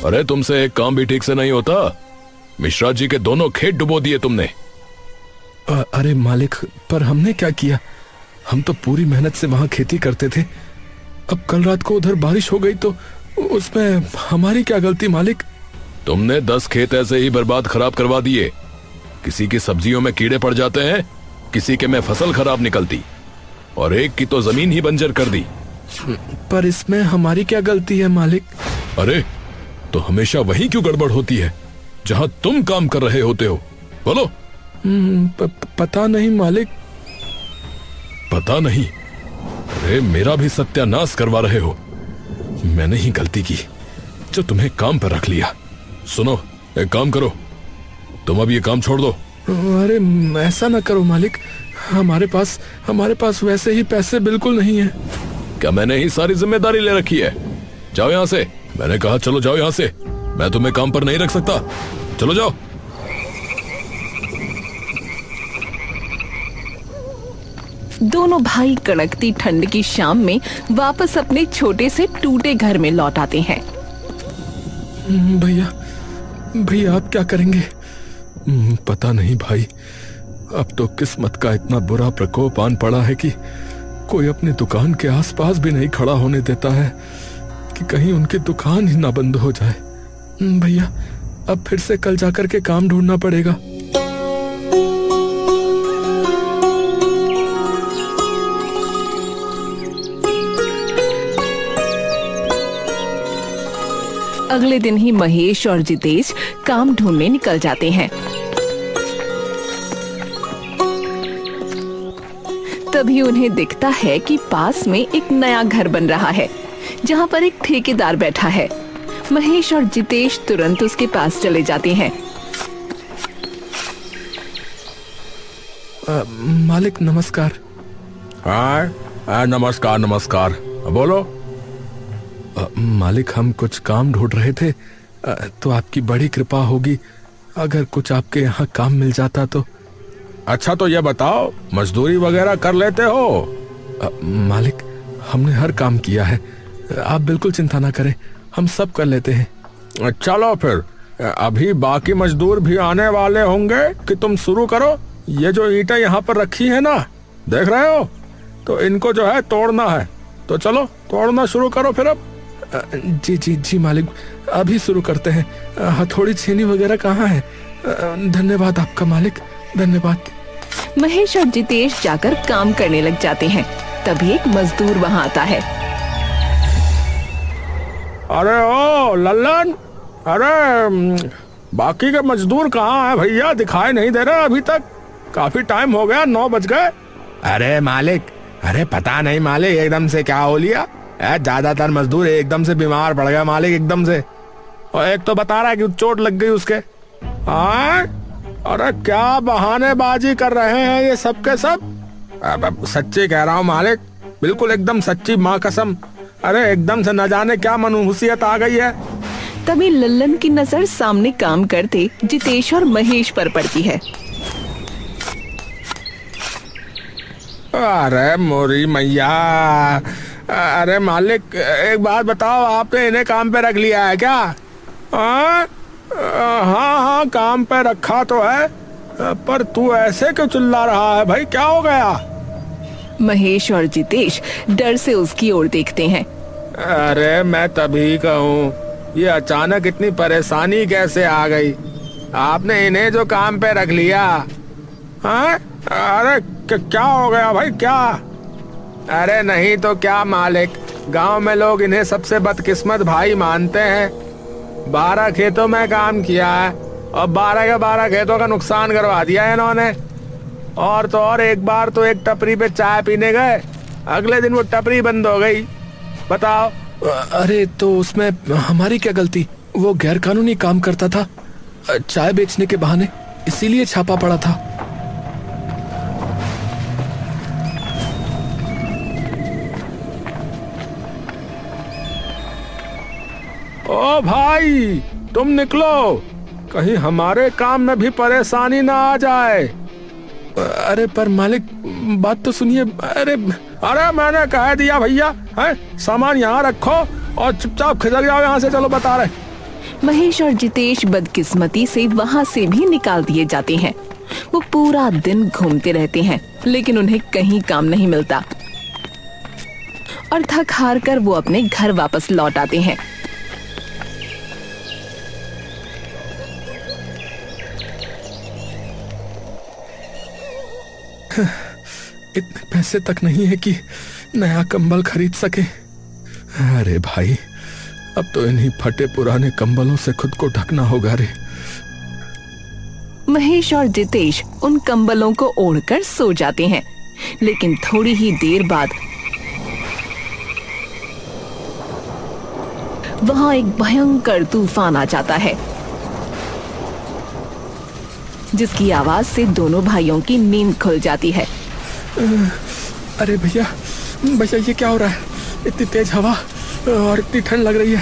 अरे तुमसे एक काम भी ठीक से नहीं होता। मिश्रा जी के दोनों खेत डुबो दिए तुमने। अरे मालिक, पर हमने क्या किया? हम तो पूरी मेहनत से वहां खेती करते थे। अब कल रात को उधर बारिश हो गई तो उसमें हमारी क्या गलती मालिक? तुमने 10 खेत ऐसे ही बर्बाद खराब करवा दिए। किसी की सब्जियों में कीड़े पड़ जाते हैं, किसी के में फसल खराब निकलती, और एक की तो जमीन ही बंजर कर दी। पर इसमें हमारी क्या गलती है मालिक? अरे तो हमेशा वही क्यों गड़बड़ होती है जहां तुम काम कर रहे होते हो? बोलो। पता नहीं मालिक। पता नहीं? अरे मेरा भी सत्यानाश करवा रहे हो। मैंने ही गलती की जो तुम्हें काम पर रख लिया। सुनो, एक काम करो, तुम अब ये काम छोड़ दो। अरे ऐसा ना करो मालिक, हमारे पास वैसे ही पैसे बिल्कुल नहीं है। क्या मैंने ही सारी जिम्मेदारी ले रखी है? जाओ यहाँ से। मैंने कहा चलो जाओ यहाँ से। मैं तुम्हें काम पर नहीं रख सकता। चलो जाओ। दोनों भाई कड़कती ठंड की शाम में वापस अपने छोटे से टूटे घर में लौट आते हैं। भैया आप क्या करेंगे? पता नहीं भाई, अब तो किस्मत का इतना बुरा प्रकोप आन पड़ा है कि कोई अपनी दुकान के आसपास भी नहीं खड़ा होने देता है कि कहीं उनकी दुकान ही ना बंद हो जाए। भैया अब फिर से कल जाकर के काम ढूंढना पड़ेगा। अगले दिन ही महेश और जितेश काम ढूंढने निकल जाते हैं। तभी उन्हें दिखता है कि पास में एक नया घर बन रहा है जहां पर एक ठेकेदार बैठा है। महेश और जितेश तुरंत उसके पास चले जाते हैं। मालिक नमस्कार। हाँ नमस्कार नमस्कार, बोलो। मालिक हम कुछ काम ढूंढ रहे थे, तो आपकी बड़ी कृपा होगी अगर कुछ आपके यहाँ काम मिल जाता तो। अच्छा तो ये बताओ, मजदूरी वगैरह कर लेते हो? मालिक हमने हर काम किया है, आप बिल्कुल चिंता ना करें, हम सब कर लेते हैं। चलो फिर, अभी बाकी मजदूर भी आने वाले होंगे कि तुम शुरू करो। ये जो ईंटें यहाँ पर रखी है ना, देख रहे हो, तो इनको जो है तोड़ना है। तो चलो तोड़ना शुरू करो फिर। अब जी मालिक, अभी शुरू करते हैं। हथौड़ी छेनी वगैरह कहाँ है? धन्यवाद आपका मालिक, धन्यवाद। महेश और जितेश जाकर काम करने लग जाते हैं। तभी एक मजदूर वहाँ आता है। अरे ओ लल्लन, अरे बाकी के मजदूर कहाँ है भैया? दिखाई नहीं दे रहे अभी तक। काफी टाइम हो गया, 9 बज गए। अरे मालिक, अरे पता नहीं मालिक एकदम से क्या हो लिया। ज्यादातर मजदूर एकदम से बीमार पड़ गया मालिक, एकदम से। और एक तो बता रहा है कि चोट लग गई उसके। अरे क्या बहानेबाजी कर रहे हैं ये सब के सब? अब सच्ची कह रहा हूँ मालिक, बिल्कुल एकदम सच्ची, माँ कसम। अरे एकदम से न जाने क्या मनहूसियत आ गई है। तभी लल्लन की नजर सामने काम करते जितेश और महेश पर पड़ती है। अरे मोरी मैया, अरे मालिक एक बात बताओ, आपने इन्हें काम पे रख लिया है क्या? हाँ काम पे रखा तो है, पर तू ऐसे क्यों चिल्ला रहा है भाई? क्या हो गया? महेश और जितेश डर से उसकी ओर देखते हैं। अरे मैं तभी कहूँ, ये अचानक इतनी परेशानी कैसे आ गई? आपने इन्हें जो काम पे रख लिया। हाँ अरे क्या हो गया भाई, क्या? अरे नहीं तो क्या मालिक, गांव में लोग इन्हें सबसे बदकिस्मत भाई मानते हैं। 12 खेतों में काम किया है और 12 के 12 खेतों का नुकसान करवा दिया है इन्होंने। और तो और, एक बार तो एक टपरी पे चाय पीने गए, अगले दिन वो टपरी बंद हो गई। बताओ। अरे तो उसमें हमारी क्या गलती? वो गैर कानूनी काम करता था, चाय बेचने के बहाने, इसीलिए छापा पड़ा था। ओ भाई तुम निकलो, कहीं हमारे काम में भी परेशानी ना आ जाए। अरे पर मालिक बात तो सुनिए। अरे मैंने कह दिया भैया, है सामान यहाँ रखो और चुपचाप खिसक जाओ यहाँ से। चलो बता रहे। महेश और जितेश बदकिस्मती से वहाँ से भी निकाल दिए जाते हैं। वो पूरा दिन घूमते रहते हैं लेकिन उन्हें कहीं काम नहीं मिलता और थक हार कर वो अपने घर वापस लौट आते हैं। इतने पैसे तक नहीं है कि नया कंबल खरीद सके। अरे भाई, अब तो इन्हीं फटे पुराने कंबलों से खुद को ढकना होगा रे। महेश और जितेश उन कंबलों को ओढ़कर सो जाते हैं लेकिन थोड़ी ही देर बाद वहां एक भयंकर तूफान आ जाता है जिसकी आवाज से दोनों भाइयों की नींद खुल जाती है। अरे भैया भैया, ये क्या हो रहा है? इतनी तेज हवा और इतनी ठंड लग रही है।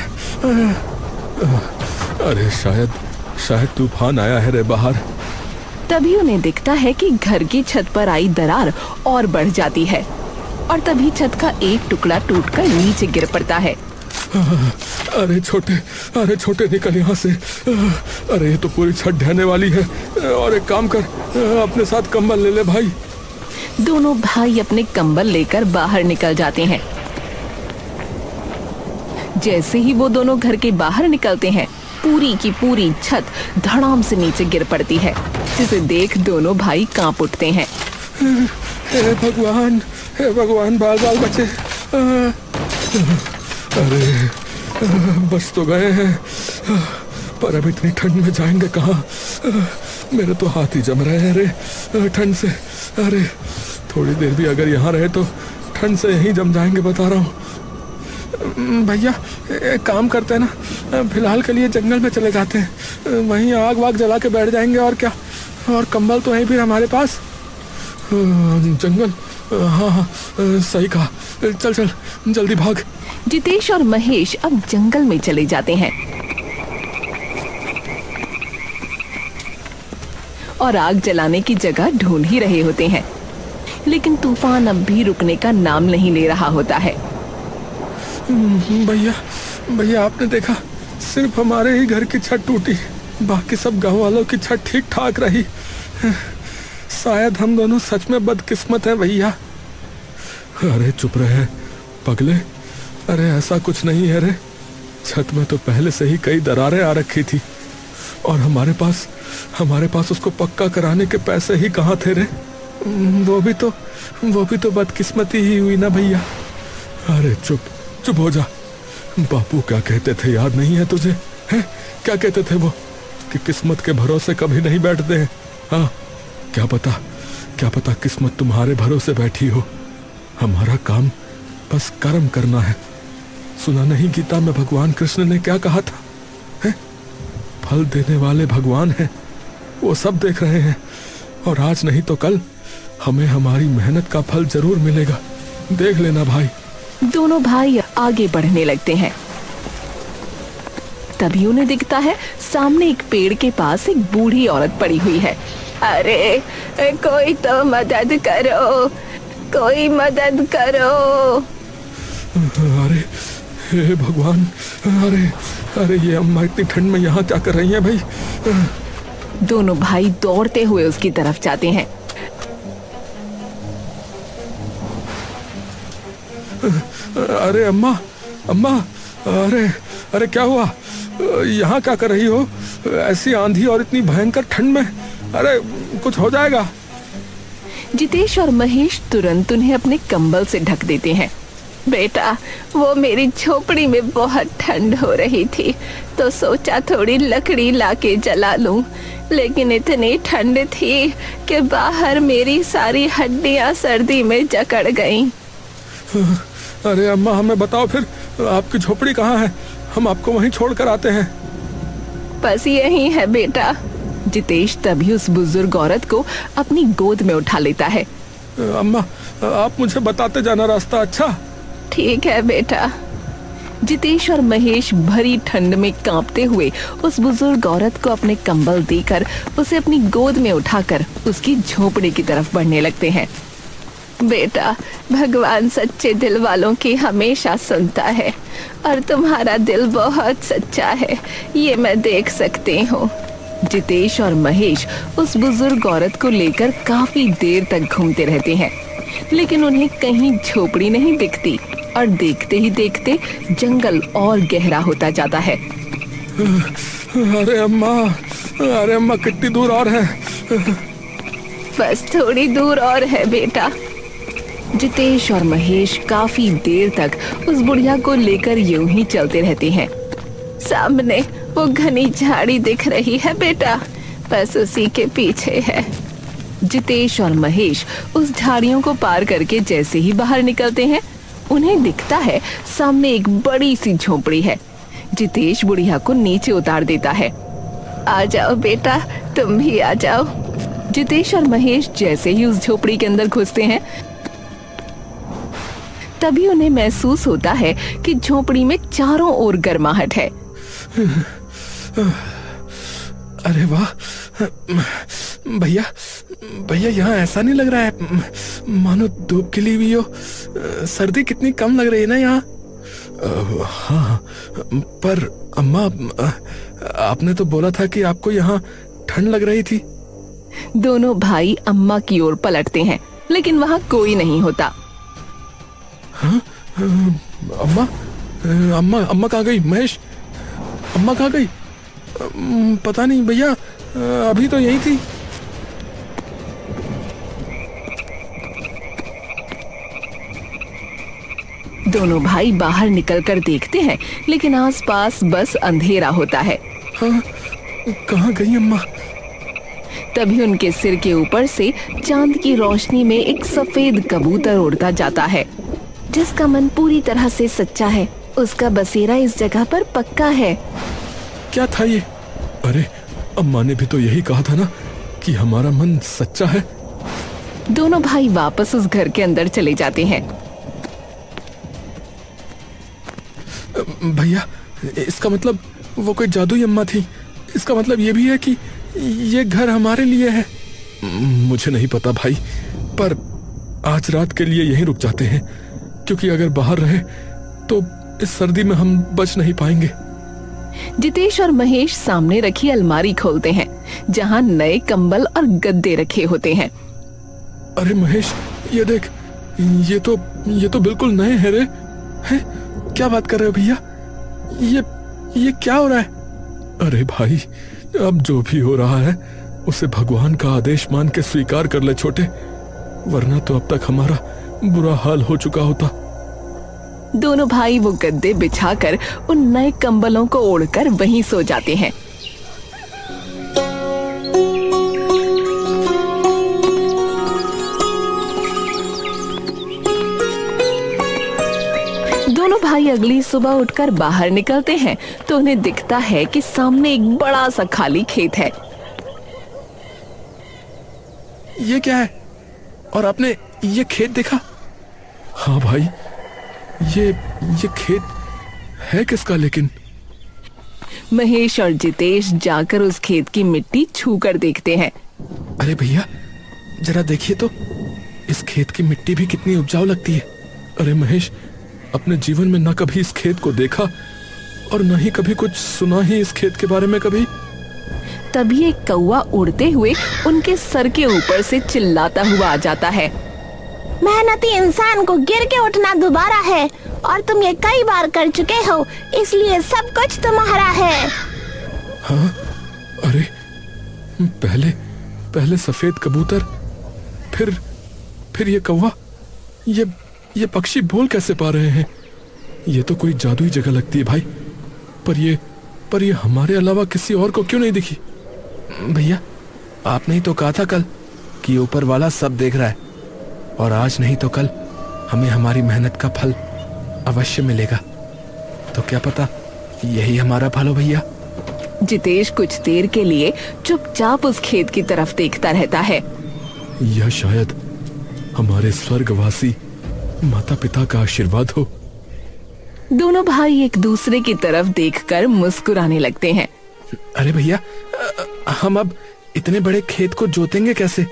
अरे शायद तूफान आया है रे बाहर। तभी उन्हें दिखता है कि घर की छत पर आई दरार और बढ़ जाती है और तभी छत का एक टुकड़ा टूटकर नीचे गिर पड़ता है। अरे छोटे निकल यहाँ से। अरे ये तो पूरी छत ढहने वाली है। और एक काम कर, अपने साथ कंबल ले ले भाई। दोनों भाई अपने कंबल लेकर बाहर निकल जाते हैं। जैसे ही वो दोनों घर के बाहर निकलते हैं, पूरी की पूरी छत धड़ाम से नीचे गिर पड़ती है, जिसे देख दोनों भाई कांप उठते हैं। हे भगवान, बाल बाल बचे। अरे बच तो गए हैं, पर अब इतनी ठंड में जाएंगे कहाँ? मेरे तो हाथ ही जम रहे हैं रे ठंड से। अरे थोड़ी देर भी अगर यहाँ रहे तो ठंड से यहीं जम जाएंगे, बता रहा हूँ। भैया एक काम करते हैं ना, फिलहाल के लिए जंगल में चले जाते हैं, वहीं आग वाग जला के बैठ जाएंगे और क्या। और कंबल तो है फिर हमारे पास। जंगल, हाँ सही कहा। चल जल्दी भाग। जितेश और महेश अब जंगल में चले जाते हैं और आग जलाने की जगह ढूंढ ही रहे होते हैं, लेकिन तूफान अब भी रुकने का नाम नहीं ले रहा होता है। भैया आपने देखा, सिर्फ हमारे ही घर की छत टूटी, बाकी सब गांव वालों की छत ठीक ठाक रही। शायद हम दोनों सच में बदकिस्मत हैं भैया। अरे चुप रहे पगले, अरे ऐसा कुछ नहीं है रे। छत में तो पहले से ही कई दरारें आ रखी थी और हमारे पास उसको पक्का कराने के पैसे ही कहाँ थे रे। वो भी तो बदकिस्मती ही हुई ना भैया। अरे चुप हो जा। बापू क्या कहते थे, याद नहीं है तुझे? हैं? क्या कहते थे वो कि किस्मत के भरोसे कभी नहीं बैठते हैं। हाँ, क्या पता किस्मत तुम्हारे भरोसे बैठी हो। हमारा काम बस कर्म करना है। सुना नहीं गीता में भगवान कृष्ण ने क्या कहा था? है? फल देने वाले भगवान हैं, वो सब देख रहे हैं और आज नहीं तो कल हमें हमारी मेहनत का फल जरूर मिलेगा। देख लेना भाई। दोनों भाई आगे बढ़ने लगते हैं। तभी उन्हें दिखता है सामने एक पेड़ के पास एक बूढ़ी औरत पड़ी हुई है। अरे कोई तो मदद करो, कोई मदद करो। अरे हे भगवान, अरे ये अम्मा इतनी ठंड में यहाँ क्या कर रही हैं भाई? दोनों भाई दौड़ते हुए उसकी तरफ जाते हैं। अरे अम्मा, अरे क्या हुआ? यहाँ क्या कर रही हो ऐसी आंधी और इतनी भयंकर ठंड में? अरे कुछ हो जाएगा। जितेश और महेश तुरंत उन्हें अपने कंबल से ढक देते हैं। बेटा, वो मेरी झोपड़ी में बहुत ठंड हो रही थी तो सोचा थोड़ी लकड़ी लाके जला लूं, लेकिन इतनी ठंड थी कि बाहर मेरी सारी हड्डियां सर्दी में जकड़ गईं। अरे अम्मा, हमें बताओ फिर आपकी झोपड़ी कहाँ है? हम आपको वहीं छोड़ कर आते हैं। बस यही है बेटा। जितेश तभी उस बुजुर्ग औरत को अपनी गोद में उठा लेता है। अम्मा, आप मुझे बताते जाना रास्ता। अच्छा ठीक है बेटा। जितेश और महेश भरी ठंड में कांपते हुए उस बुजुर्ग औरत को अपने कंबल देकर उसे अपनी गोद में उठाकर उसकी झोपड़ी की तरफ बढ़ने लगते हैं। बेटा, भगवान सच्चे दिल वालों की हमेशा सुनता है और तुम्हारा दिल बहुत सच्चा है, ये मैं देख सकती हूँ। जितेश और महेश उस बुजुर्ग औरत को लेकर काफी देर तक घूमते रहते हैं, लेकिन उन्हें कहीं झोपड़ी नहीं दिखती और देखते ही देखते जंगल और गहरा होता जाता है। अरे अम्मा कितनी दूर और है? बस थोड़ी दूर और है बेटा। जितेश और महेश काफी देर तक उस बुढ़िया को लेकर यूं ही चलते रहते हैं। सामने वो घनी झाड़ी दिख रही है बेटा, बस उसी के पीछे है। जितेश और महेश उस झाड़ियों को पार करके जैसे ही बाहर निकलते हैं, उन्हें दिखता है सामने एक बड़ी सी झोपड़ी है। जितेश बुढ़िया को नीचे उतार देता है। आ जाओ बेटा, तुम भी आ जाओ। जितेश और महेश जैसे ही उस झोपड़ी के अंदर घुसते हैं, तभी उन्हें महसूस होता है कि झोपड़ी में चारों ओर गर्माहट है। अरे वाह भैया यहाँ ऐसा नहीं लग रहा है मानो धूप खिली हुई हो। सर्दी कितनी कम लग रही है ना यहाँ। हाँ, पर अम्मा आपने तो बोला था कि आपको यहाँ ठंड लग रही थी। दोनों भाई अम्मा की ओर पलटते हैं, लेकिन वहाँ कोई नहीं होता। हाँ, अम्मा कहाँ गई? महेश, अम्मा कहाँ गई? पता नहीं भैया, अभी तो यही थी। दोनों भाई बाहर निकलकर देखते हैं, लेकिन आसपास बस अंधेरा होता है। हाँ, कहाँ गई अम्मा? तभी उनके सिर के ऊपर से चांद की रोशनी में एक सफेद कबूतर उड़ता जाता है। जिसका मन पूरी तरह से सच्चा है, उसका बसेरा इस जगह पर पक्का है। क्या था ये? अरे अम्मा ने भी तो यही कहा था ना कि हमारा मन सच्चा है। दोनों भाई वापस उस घर के अंदर चले जाते हैं। भैया, इसका मतलब वो कोई जादुई अम्मा थी। इसका मतलब ये भी है कि ये घर हमारे लिए है। मुझे नहीं पता भाई, पर आज रात के लिए यहीं रुक जाते हैं, क्योंकि अगर बाहर रहे तो इस सर्दी में हम बच नहीं पाएंगे। जितेश और महेश सामने रखी अलमारी खोलते हैं, जहां नए कंबल और गद्दे रखे होते हैं। अरे महेश, ये देख, ये तो बिल्कुल नए हैं रे। हैं? क्या बात कर रहे हो भैया? ये क्या हो रहा है? अरे भाई, अब जो भी हो रहा है उसे भगवान का आदेश मान के स्वीकार कर ले छोटे, वरना तो अब तक हमारा बुरा हाल हो चुका होता। दोनों भाई वो गद्दे बिछाकर उन नए कंबलों को ओढ़कर वहीं सो जाते हैं। दोनों भाई अगली सुबह उठकर बाहर निकलते हैं तो उन्हें दिखता है कि सामने एक बड़ा सा खाली खेत है। ये क्या है? और आपने ये खेत देखा? हाँ भाई, ये खेत है किसका? लेकिन महेश और जितेश जाकर उस खेत की मिट्टी छू कर देखते हैं। अरे भैया, जरा देखिए तो, इस खेत की मिट्टी भी कितनी उपजाऊ लगती है। अरे महेश, अपने जीवन में ना कभी इस खेत को देखा और ना ही कभी कुछ सुना ही इस खेत के बारे में कभी। तभी एक कौवा उड़ते हुए उनके सर के ऊपर से चिल्लाता हुआ आ जाता है। मेहनती इंसान को गिर के उठना दोबारा है, और तुम ये कई बार कर चुके हो, इसलिए सब कुछ तुम्हारा है। हाँ? अरे पहले सफेद कबूतर, फिर ये कौवा, ये पक्षी बोल कैसे पा रहे हैं? ये तो कोई जादुई जगह लगती है भाई। पर ये हमारे अलावा किसी और को क्यों नहीं दिखी? भैया, आपने ही तो कहा था कल कि ऊपर वाला सब देख रहा है, और आज नहीं तो कल हमें हमारी मेहनत का फल अवश्य मिलेगा। तो क्या पता यही हमारा फल हो भैया। जितेश कुछ देर के लिए चुपचाप उस खेत की तरफ देखता रहता है। यह शायद हमारे स्वर्गवासी माता पिता का आशीर्वाद हो। दोनों भाई एक दूसरे की तरफ देखकर मुस्कुराने लगते हैं। अरे भैया, हम अब इतने बड़े खेत को जोतेंगे कैसे?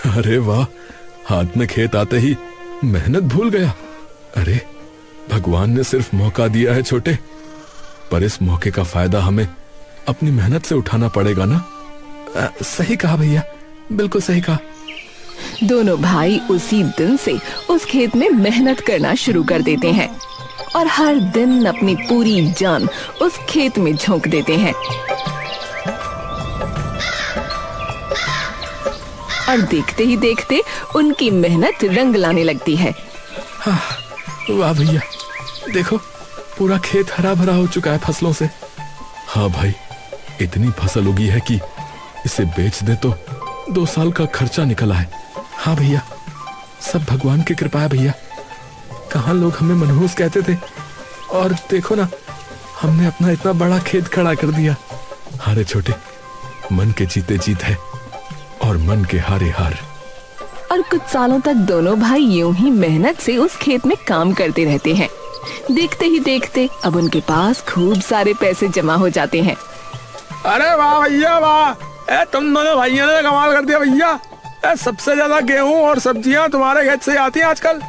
अरे वाह, हाथ में खेत आते ही मेहनत भूल गया। अरे भगवान ने सिर्फ मौका दिया है छोटे, पर इस मौके का फायदा हमें अपनी मेहनत से उठाना पड़ेगा ना। सही कहा भैया, बिल्कुल सही कहा। दोनों भाई उसी दिन से उस खेत में मेहनत करना शुरू कर देते हैं और हर दिन अपनी पूरी जान उस खेत में झोंक देते हैं। और देखते ही देखते उनकी मेहनत रंग लाने लगती है। वाह भैया, देखो पूरा खेत हरा भरा हो चुका है फसलों से। हाँ भाई, इतनी फसल उगी है कि इसे बेच दे तो 2 साल का खर्चा निकला है। हाँ भैया, सब भगवान की कृपा है भैया। कहाँ लोग हमें मनहूस कहते थे, और देखो ना, हमने अपना इतना बड़ा खेत खड़ा कर दिया। हारे छोटे, मन के जीते जीत है और मन के हारे हार। और कुछ सालों तक दोनों भाई यूं ही मेहनत से उस खेत में काम करते रहते हैं। देखते ही देखते अब उनके पास खूब सारे पैसे जमा हो जाते हैं। अरे वाह भैया वाह, तुम दोनों भाइयों ने कमाल कर दिया भैया। सबसे ज्यादा गेहूं और सब्जियां तुम्हारे खेत से आती हैं आजकल,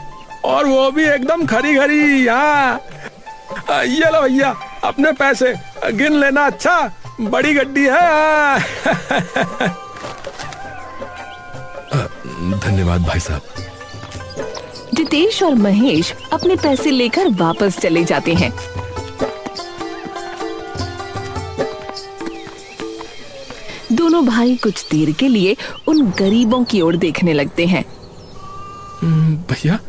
और वो भी एकदम खरी खरी। हाँ, ये लो भैया अपने पैसे, गिन लेना। अच्छा, बड़ी गड्डी है। धन्यवाद भाई साहब। जितेश और महेश अपने पैसे लेकर वापस चले जाते हैं। दोनों भाई कुछ देर के लिए उन गरीबों की ओर देखने लगते हैं। भैया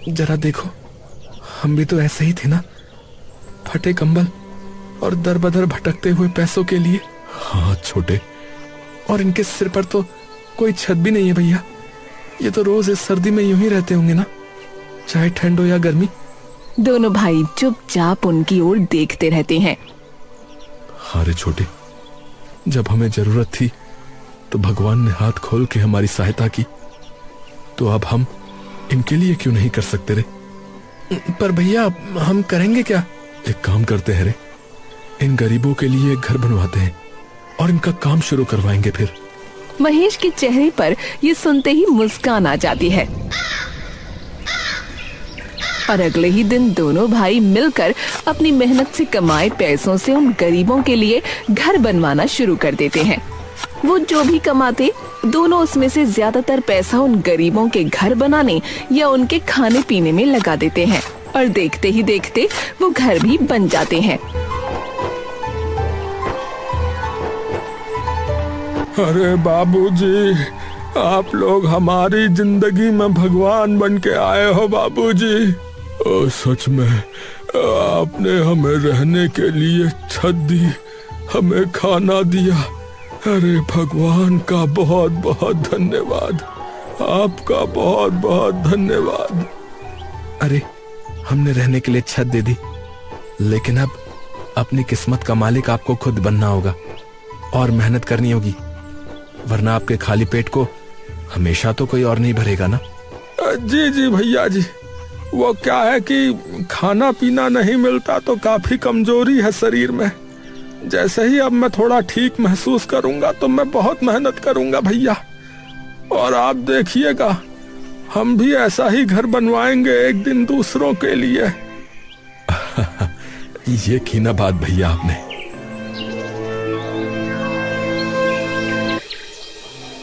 जरा देखो, हम भी तो ऐसे ही थे ना, फटे कंबल और दर बदर भटकते हुए पैसों के लिए। हाँ छोटे, और इनके सिर पर तो कोई छत भी नहीं है भैया। ये तो रोज इस सर्दी में यूं ही रहते होंगे ना, चाहे ठंड हो या गर्मी। दोनों भाई चुपचाप उनकी ओर देखते रहते हैं। हाँ रे छोटे, जब हमें जरूरत थी तो भगवान ने हाथ खोल के हमारी सहायता की, तो अब हम इनके लिए क्यों नहीं कर सकते रे? पर भैया हम करेंगे क्या? एक काम करते हैं रे, इन गरीबों के लिए एक घर बनवाते हैं और इनका काम शुरू करवाएंगे। फिर महेश के चेहरे पर ये सुनते ही मुस्कान आ जाती है और अगले ही दिन दोनों भाई मिलकर अपनी मेहनत से कमाए पैसों से उन गरीबों के लिए घर बनवाना शुरू कर देते हैं। वो जो भी कमाते, दोनों उसमें से ज्यादातर पैसा उन गरीबों के घर बनाने या उनके खाने पीने में लगा देते हैं और देखते ही देखते वो घर भी बन जाते हैं। अरे बाबूजी, आप लोग हमारी जिंदगी में भगवान बन के आए हो बाबूजी। सच में आपने हमें रहने के लिए छत दी, हमें खाना दिया। अरे भगवान का बहुत बहुत धन्यवाद, आपका बहुत बहुत धन्यवाद। अरे हमने रहने के लिए छत दे दी, लेकिन अब अपनी किस्मत का मालिक आपको खुद बनना होगा और मेहनत करनी होगी, वरना आपके खाली पेट को हमेशा तो कोई और नहीं भरेगा ना। जी जी भैया जी, वो क्या है कि खाना पीना नहीं मिलता तो काफी कमजोरी है शरीर में। जैसे ही अब मैं थोड़ा ठीक महसूस करूंगा तो मैं बहुत मेहनत करूंगा भैया, और आप देखिएगा हम भी ऐसा ही घर बनवाएंगे एक दिन दूसरों के लिए। ये की ना बात भैया आपने।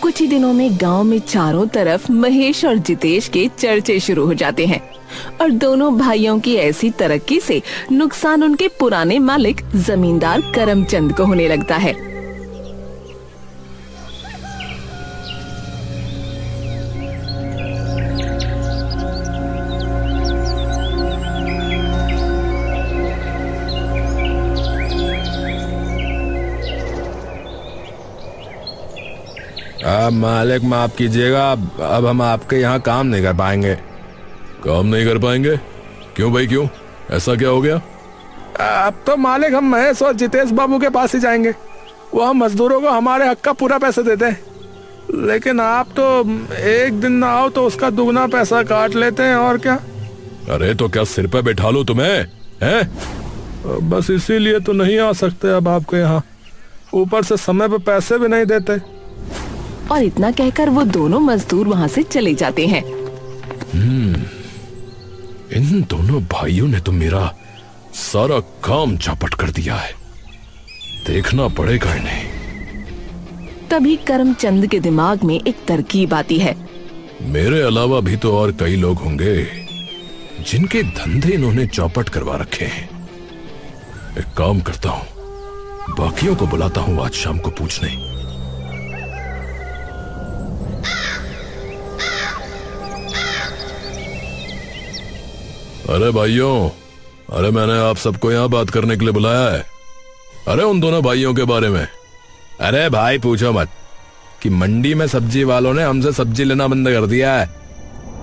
कुछ ही दिनों में गांव में चारों तरफ महेश और जितेश के चर्चे शुरू हो जाते हैं और दोनों भाइयों की ऐसी तरक्की से नुकसान उनके पुराने मालिक जमींदार करमचंद को होने लगता है। मालिक माफ कीजिएगा, अब हम आपके यहाँ काम नहीं कर पाएंगे। काम नहीं कर पाएंगे? क्यों भाई क्यों, ऐसा क्या हो गया? अब तो मालिक हम महेश और जितेश बाबू के पास ही जाएंगे। वो हम मजदूरों को हमारे हक का पूरा पैसा देते हैं, लेकिन आप तो एक दिन ना आओ तो उसका दुगना पैसा काट लेते हैं। और क्या? अरे तो क्या सिर पे बैठा लो तुम्हें, हैं? बस इसीलिए तो नहीं आ सकते अब आपके यहाँ, ऊपर से समय पे पैसे भी नहीं देते। और इतना कहकर वो दोनों मजदूर वहाँ से चले जाते हैं। इन दोनों भाइयों ने तो मेरा सारा काम चौपट कर दिया है, देखना पड़ेगा इन्हें। तभी करमचंद के दिमाग में एक तरकीब आती है। मेरे अलावा भी तो और कई लोग होंगे जिनके धंधे इन्होंने चौपट करवा रखे हैं। एक काम करता हूं, बाकियों को बुलाता हूं आज शाम को पूछने। अरे भाइयों, अरे मैंने आप सबको यहां बात करने के लिए बुलाया है। अरे उन दोनों भाइयों के बारे में। अरे भाई पूछो मत कि मंडी में सब्जी वालों ने हमसे सब्जी लेना बंद कर दिया है।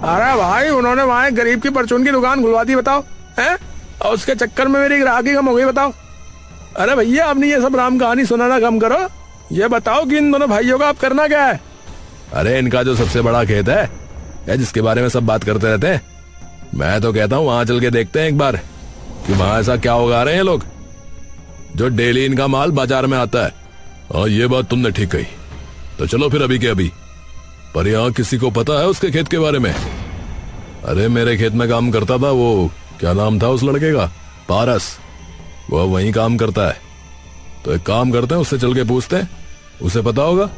अरे भाई, उन्होंने वहाँ गरीब की परचून की दुकान खुलवा दी, बताओ हैं? और उसके चक्कर में मेरी ग्राहकी कम हो गई, बताओ। अरे भैया, आपने ये सब राम कहानी सुनाना कम करो। ये बताओ कि इन दोनों भाइयों का आप करना क्या है? अरे इनका जो सबसे बड़ा खेत है या जिसके बारे में सब बात करते रहते हैं, मैं तो कहता हूँ वहां चल के देखते हैं एक बार कि वहां ऐसा क्या उगा रहे हैं लोग जो डेली इनका माल बाजार में आता है। हाँ, ये बात तुमने ठीक कही। तो चलो फिर अभी के अभी। पर यहाँ किसी को पता है उसके खेत के बारे में? अरे मेरे खेत में काम करता था वो, क्या नाम था उस लड़के का? पारस। वो वहीं काम करता है। तो एक काम करते हैं, उससे चल के पूछते हैं, उसे पता होगा।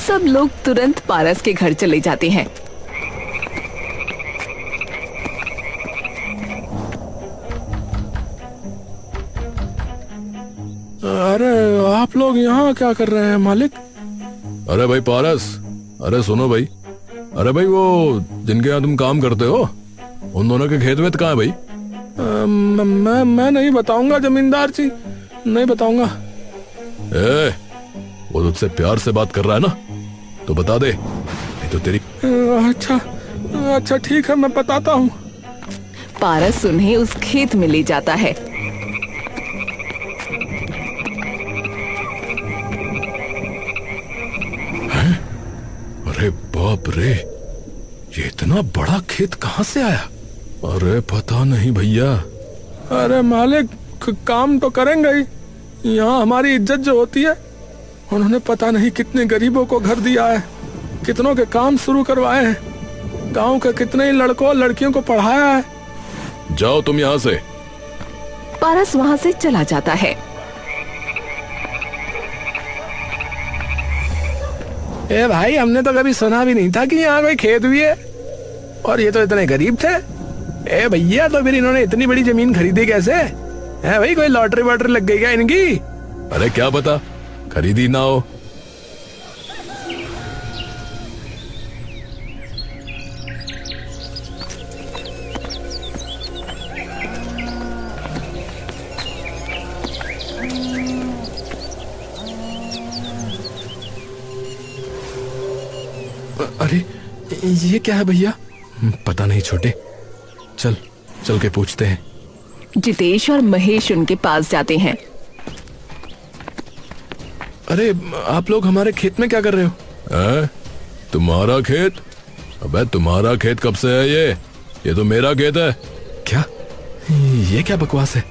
सब लोग तुरंत पारस के घर चले जाते हैं। अरे आप लोग यहाँ क्या कर रहे हैं मालिक? अरे भाई पारस, अरे सुनो भाई। अरे भाई, वो जिनके यहाँ तुम काम करते हो उन दोनों के खेत वेत कहाँ है भाई? मैं नहीं बताऊंगा जमींदार जी, नहीं बताऊंगा। वो तुझसे प्यार से बात कर रहा है ना, तो बता दे, नहीं तो तेरी। अच्छा ठीक है, मैं बताता हूँ। पारस उन्हें उस खेत में ले जाता है। अरे बाप रे, ये इतना बड़ा खेत कहाँ से आया? अरे पता नहीं भैया। अरे मालिक, काम तो करेंगे ही, यहाँ हमारी इज्जत जो होती है। उन्होंने पता नहीं कितने गरीबों को घर दिया है, कितनों के काम शुरू करवाए हैं, गांव के कितने ही लड़कों और लड़कियों को पढ़ाया है। जाओ तुम यहाँ से। पारस वहाँ से चला जाता है। ए भाई, हमने तो कभी सुना भी नहीं था कि यहाँ कोई खेत भी है, और ये तो इतने गरीब थे। ए भैया, तो फिर इन्होंने इतनी बड़ी जमीन खरीदी कैसे? है भाई, कोई लॉटरी वॉटरी लग गई क्या इनकी? अरे क्या पता, खरीदी ना हो। अरे ये क्या है भैया? पता नहीं छोटे, चल के पूछते हैं। जितेश और महेश उनके पास जाते हैं। अरे आप लोग हमारे खेत में क्या कर रहे हो? तुम्हारा खेत? अबे तुम्हारा खेत कब से है ये तो मेरा खेत है। क्या? ये क्या बकवास है?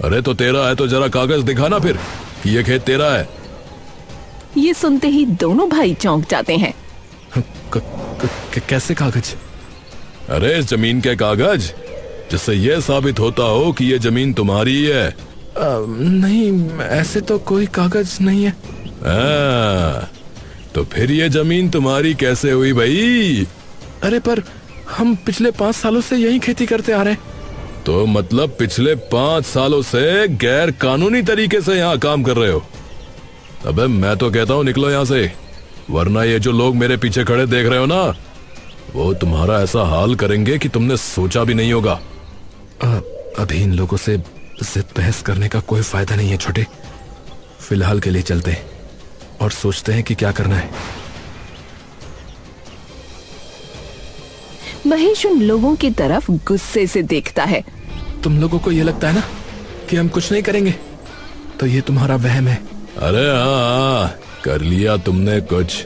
अरे तो तेरा है तो जरा कागज दिखाना फिर कि ये खेत तेरा है। ये सुनते ही दोनों भाई चौंक जाते हैं। कैसे कागज? अरे इस जमीन के कागज, जिससे ये साबित होता हो कि ये जमीन तुम्हारी है। नहीं, ऐसे तो कोई कागज नहीं है। तो फिर ये जमीन तुम्हारी कैसे हुई भाई? अरे पर हम पिछले 5 सालों से यही खेती करते आ रहे हैं। तो मतलब पिछले 5 सालों से गैर कानूनी तरीके से यहाँ काम कर रहे हो? अबे मैं तो कहता हूँ निकलो यहाँ से, वरना ये जो लोग मेरे पीछे खड़े देख रहे हो ना, वो तुम्हारा ऐसा हाल करेंगे कि तुमने सोचा भी नहीं होगा। अभी इन लोगों से जिद बहस करने का कोई फायदा नहीं है छोटे। फिलहाल के लिए चलते हैं और सोचते हैं कि क्या करना है। महेश उन लोगों की तरफ गुस्से से देखता है। तुम लोगों को ये लगता है ना कि हम कुछ नहीं करेंगे, तो ये तुम्हारा वहम है। अरे हाँ, कर लिया तुमने कुछ।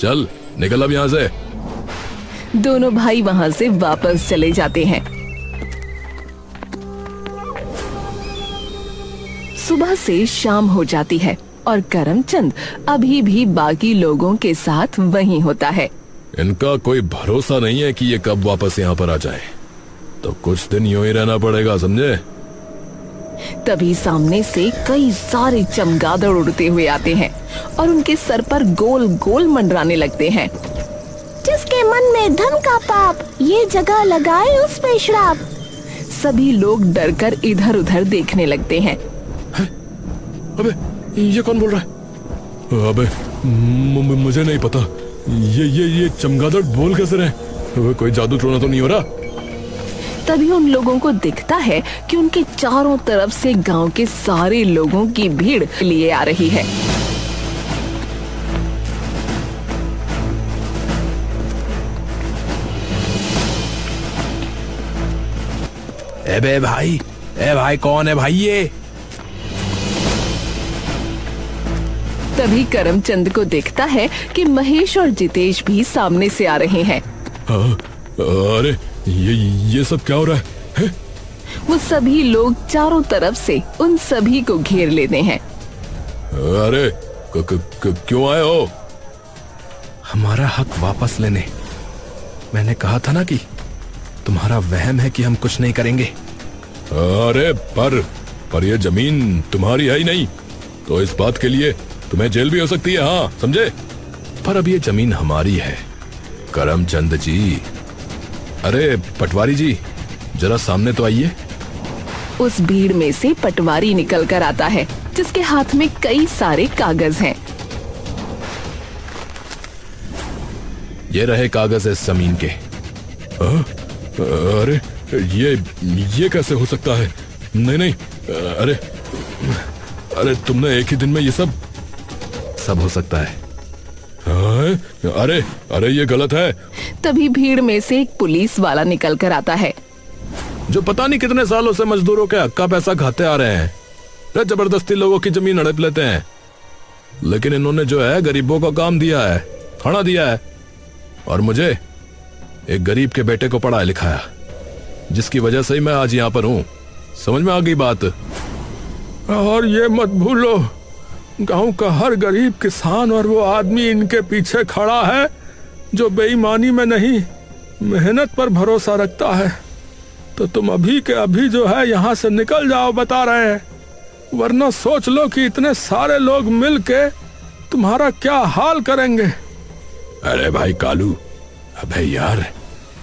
चल निकल अब यहाँ से। दोनों भाई वहाँ से वापस चले जाते हैं। सुबह से शाम हो जाती है और करमचंद अभी भी बाकी लोगों के साथ वहीं होता है। इनका कोई भरोसा नहीं है कि ये कब वापस यहाँ पर आ जाए, तो कुछ दिन यूं ही रहना पड़ेगा, समझे? तभी सामने से कई सारे चमगादड़ उड़ते हुए आते हैं और उनके सर पर गोल गोल मंडराने लगते हैं। जिसके मन में धन का पाप, ये जगह लगाए उस पे श्राप। सभी लोग डरकर इधर उधर देखने लगते हैं। अबे ये कौन बोल रहा है? अबे मुझे नहीं पता। ये चमगादड़ बोल कैसे रहे? अबे कोई जादू टोना तो नहीं हो रहा? तभी उन लोगों को दिखता है कि उनके चारों तरफ से गांव के सारे लोगों की भीड़ लिए आ रही है। ए भाई कौन है भाई ये? तभी करमचंद को दिखता है कि महेश और जितेश भी सामने से आ रहे हैं। अरे ये सब क्या हो रहा है? वो सभी लोग चारों तरफ से उन सभी को घेर लेते हैं। अरे क्यों आए हो? हमारा हक वापस लेने। मैंने कहा था ना कि तुम्हारा वहम है कि हम कुछ नहीं करेंगे। अरे पर ये जमीन तुम्हारी है ही नहीं, तो इस बात के लिए तुम्हें जेल भी हो सकती है, हाँ समझे? पर अब ये जमीन हमारी है। करमचंद जी, अरे पटवारी जी, जरा सामने तो आइए। उस भीड़ में से पटवारी निकल कर आता है, जिसके हाथ में कई सारे कागज हैं। ये रहे कागज इस जमीन के। अरे ये कैसे हो सकता है? नहीं, अरे तुमने एक ही दिन में ये सब हो सकता है। अरे ये गलत है। तभी भीड़ में से एक पुलिस वाला निकल कर आता है, जो पता नहीं कितने सालों से मजदूरों के हक का पैसा खाते आ रहे हैं। जबरदस्ती लोगों की जमीन हड़प लेते हैं, लेकिन इन्होंने जो है गरीबों का काम दिया है, खाना दिया है, और मुझे एक गरीब के बेटे को पढ़ाया लिखाया, जिसकी वजह से ही मैं आज यहाँ पर हूँ। समझ में आ गई बात? और ये मत भूलो, गांव का हर गरीब किसान और वो आदमी इनके पीछे खड़ा है जो बेईमानी में नहीं, मेहनत पर भरोसा रखता है। तो तुम अभी के अभी जो है यहाँ से निकल जाओ, बता रहे हैं, वरना सोच लो कि इतने सारे लोग मिलके तुम्हारा क्या हाल करेंगे। अरे भाई कालू, अबे यार,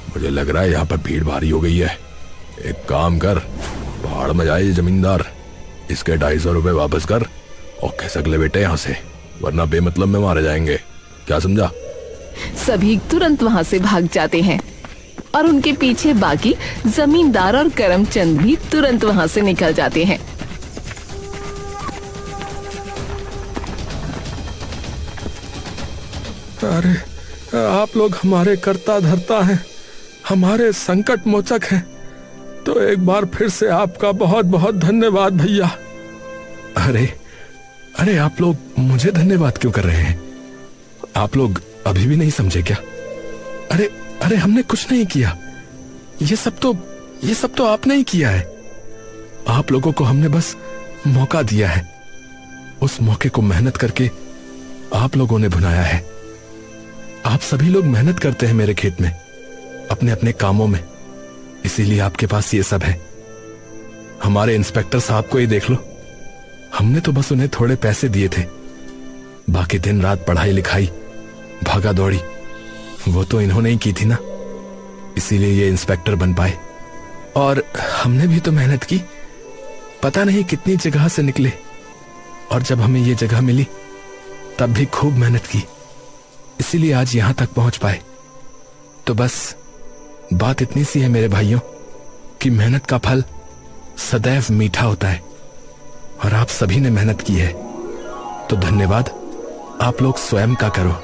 मुझे लग रहा है यहाँ पर भीड़ भारी हो गई है। एक काम कर, पहाड़ में जाए जमींदार, इसके 250 रुपए वापस कर और खिसक ले बेटे यहाँ से, वरना बेमतलब में मारे जाएंगे। क्या समझा? सभी तुरंत वहाँ से भाग जाते हैं और उनके पीछे बाकी जमींदार और करमचंद भी तुरंत वहाँ से निकल जाते हैं। अरे आप लोग हमारे कर्ता धर्ता हैं, हमारे संकट मोचक हैं, तो एक बार फिर से आपका बहुत बहुत धन्यवाद भैया। अरे आप लोग मुझे धन्यवाद क्यों कर रहे हैं? आप लोग अभी भी नहीं समझे क्या? अरे हमने कुछ नहीं किया, ये सब तो आपने ही किया है। आप लोगों को हमने बस मौका दिया है, उस मौके को मेहनत करके आप लोगों ने भुनाया है। आप सभी लोग मेहनत करते हैं मेरे खेत में, अपने अपने कामों में, इसीलिए आपके पास ये सब है। हमारे इंस्पेक्टर साहब को ही देख लो, हमने तो बस उन्हें थोड़े पैसे दिए थे, बाकी दिन रात पढ़ाई लिखाई भागा दौड़ी वो तो इन्होंने ही की थी ना, इसीलिए ये इंस्पेक्टर बन पाए। और हमने भी तो मेहनत की, पता नहीं कितनी जगह से निकले, और जब हमें ये जगह मिली तब भी खूब मेहनत की, इसीलिए आज यहां तक पहुंच पाए। तो बस बात इतनी सी है मेरे भाइयों कि मेहनत का फल सदैव मीठा होता है, और आप सभी ने मेहनत की है, तो धन्यवाद आप लोग स्वयं का करो।